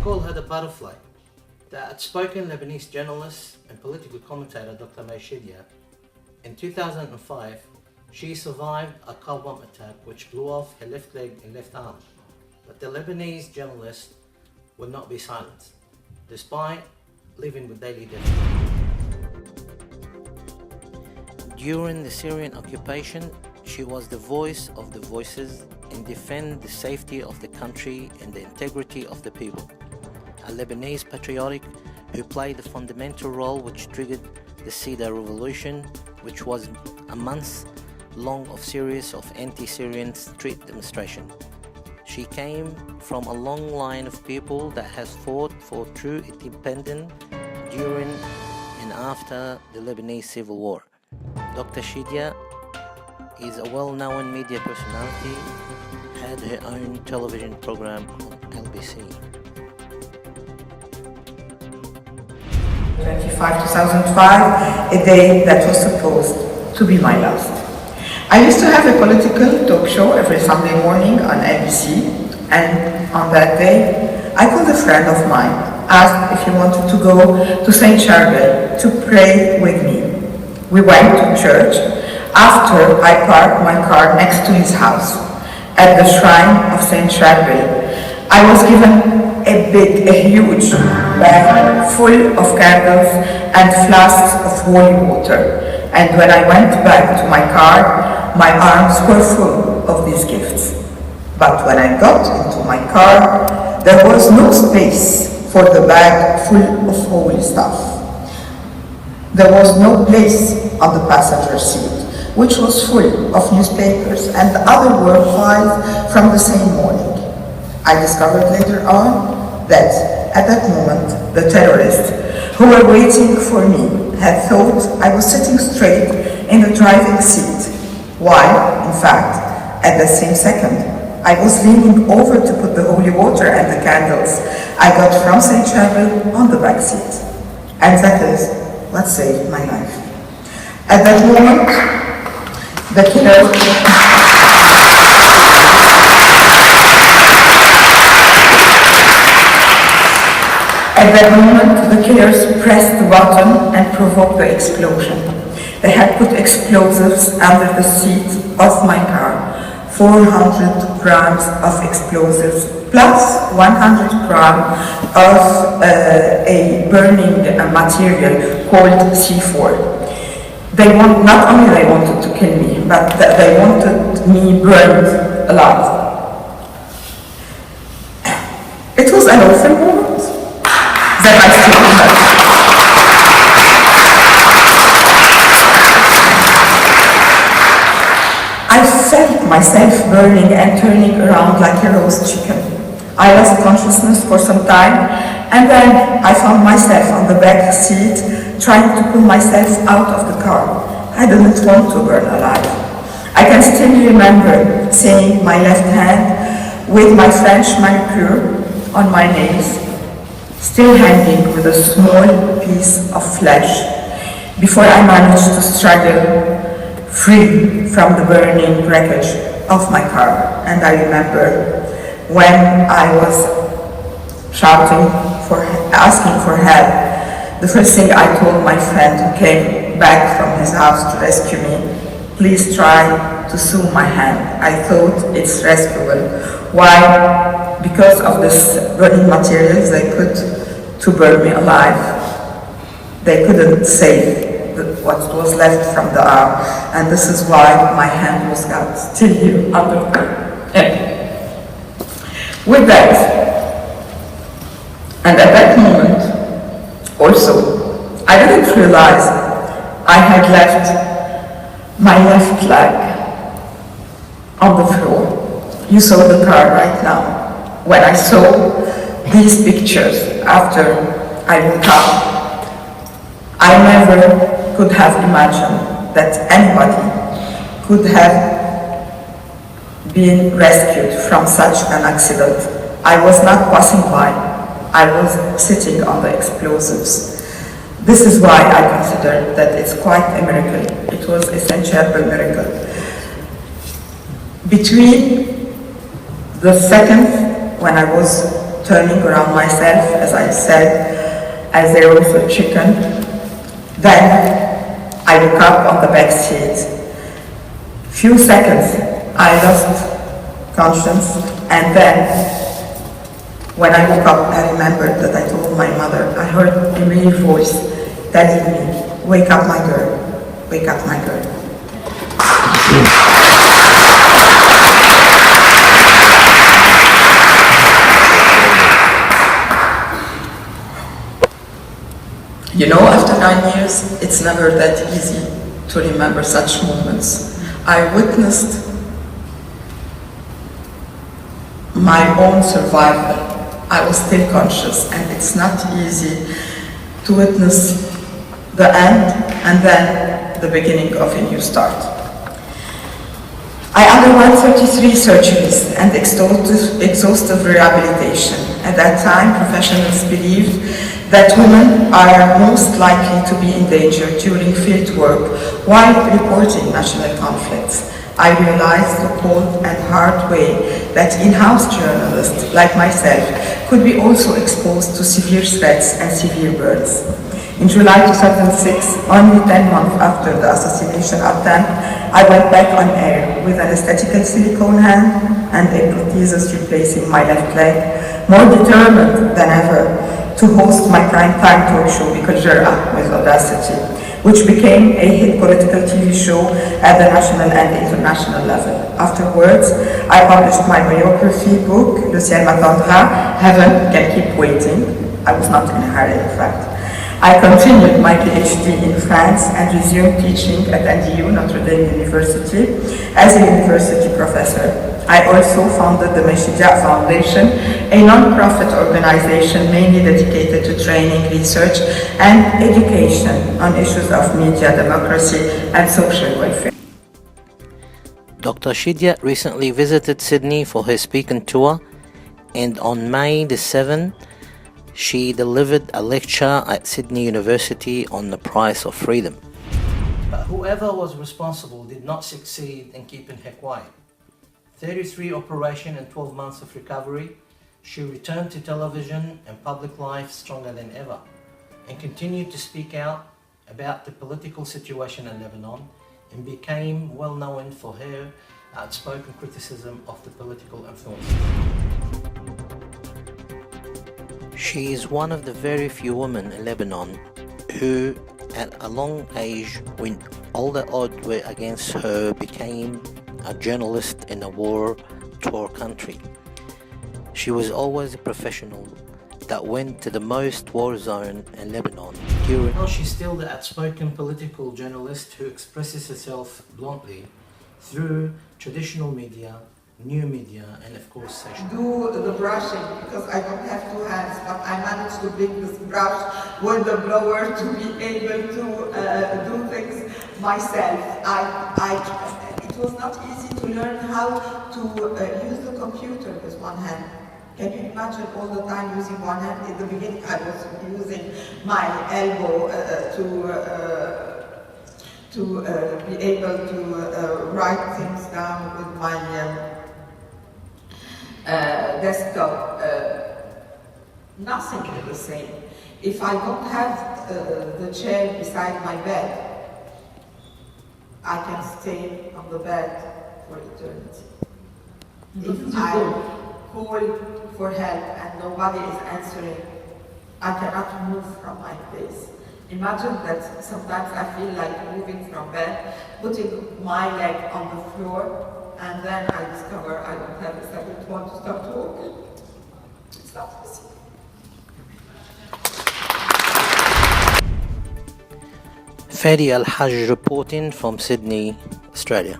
call her the butterfly. The outspoken Lebanese journalist and political commentator Dr. May Chidiac. In 2005, she survived a car bomb attack which blew off her left leg and left arm. But the Lebanese journalist would not be silenced, despite living with daily death. During the Syrian occupation, she was the voice of the voices and defend the safety of the country and the integrity of the people. A Lebanese patriotic who played the fundamental role which triggered the Cedar Revolution, which was a month-long of series of anti-Syrian street demonstrations. She came from a long line of people that has fought for true independence during and after the Lebanese Civil War. Dr. Chidiac is a well-known media personality, had her own television program on LBC. 25/2005, a day that was supposed to be my last. I used to have a political talk show every Sunday morning on LBC, and on that day, I called a friend of mine, asked if he wanted to go to St. Charbel to pray with me. We went to church after I parked my car next to his house at the shrine of St. Charbel. I was given a huge bag full of candles and flasks of holy water. And when I went back to my car, my arms were full of these gifts. But when I got into my car, there was no space for the bag full of holy stuff. There was no place on the passenger seat, which was full of newspapers and other work files from the same morning. I discovered later on that at that moment, the terrorists who were waiting for me had thought I was sitting straight in the driving seat, while, in fact, at the same second, I was leaning over to put the holy water and the candles I got from St. Charbel on the back seat. And that is what saved my life. At that moment, the killer killers pressed the button and provoked the explosion. They had put explosives under the seat of my car, 400 grams of explosives plus 100 grams of a burning material called C4. Not only they wanted to kill me, but they wanted me burned alive. It was an awful moment that I still remember. I felt myself burning and turning around like a roast chicken. I lost consciousness for some time, and then I found myself on the back seat trying to pull myself out of the car. I didn't want to burn alive. I can still remember seeing my left hand with my French manicure on my nails, still hanging with a small piece of flesh, before I managed to struggle free from the burning wreckage of my car. And I remember when I was asking for help, the first thing I told my friend who came back from his house to rescue me, please try to sew my hand. I thought it's rescuable. Why? Because of this burning materials, they could to burn me alive. They couldn't save what was left from the arm, and this is why my hand was got still here under. With that, and at that moment, also, I didn't realize I had left my left leg on the floor. You saw the car right now. When I saw these pictures after I woke up, I never could have imagined that anybody could have been rescued from such an accident. I was not passing by. I was sitting on the explosives. This is why I consider that it's quite a miracle. It was a St. Charbel miracle. Between the second when I was turning around myself, as I said, as there was a chicken. Then I woke up on the back seat. Few seconds, I lost conscience, and then when I woke up, I remembered that I told my mother, I heard a real voice telling me, wake up my girl, wake up my girl. You know, after 9 years, it's never that easy to remember such moments. I witnessed my own survival. I was still conscious, and it's not easy to witness the end and then the beginning of a new start. I underwent 33 surgeries and exhaustive rehabilitation. At that time, professionals believed that women are most likely to be in danger during field work while reporting national conflicts. I realized the cold and hard way that in-house journalists like myself could be also exposed to severe threats and severe burns. In July 2006, only 10 months after the assassination attempt, I went back on air with an aesthetical silicone hand and a prosthesis replacing my left leg, more determined than ever to host my prime time talk show Bikajera with Audacity, which became a hit political TV show at the national and international level. Afterwards, I published my biography book, Le Ciel m'attendra, Heaven Can Keep Waiting. I was not in a hurry, in fact. I continued my PhD in France and resumed teaching at NDU, Notre Dame University, as a university professor. I also founded the May Chidiac Foundation, a non-profit organization mainly dedicated to training, research, and education on issues of media, democracy, and social welfare. Dr. Chidiac recently visited Sydney for her speaking tour, and on May the 7th, she delivered a lecture at Sydney University on the price of freedom. But whoever was responsible did not succeed in keeping her quiet. 33 operations and 12 months of recovery, she returned to television and public life stronger than ever, and continued to speak out about the political situation in Lebanon, and became well known for her outspoken criticism of the political influence. She is one of the very few women in Lebanon who, at a long age, when all the odds were against her, became a journalist in a war-torn country. She was always a professional that went to the most war zone in Lebanon. She's still the outspoken political journalist who expresses herself bluntly through traditional media, new media, and of course social. Do the brushing because I don't have two hands, but I managed to bring this brush with the blower to be able to do things myself. It was not easy to learn how to use the computer with one hand. Can you imagine all the time using one hand? In the beginning I was using my elbow to be able to write things down with my desktop. Nothing is the same. If I don't have the chair beside my bed, I can stay on the bed for eternity. If I call for help and nobody is answering, I cannot move from my place. Imagine that sometimes I feel like moving from bed, putting my leg on the floor, and then I discover I don't have a second one to start walking. It's not easy. Fadi El Haje reporting from Sydney, Australia.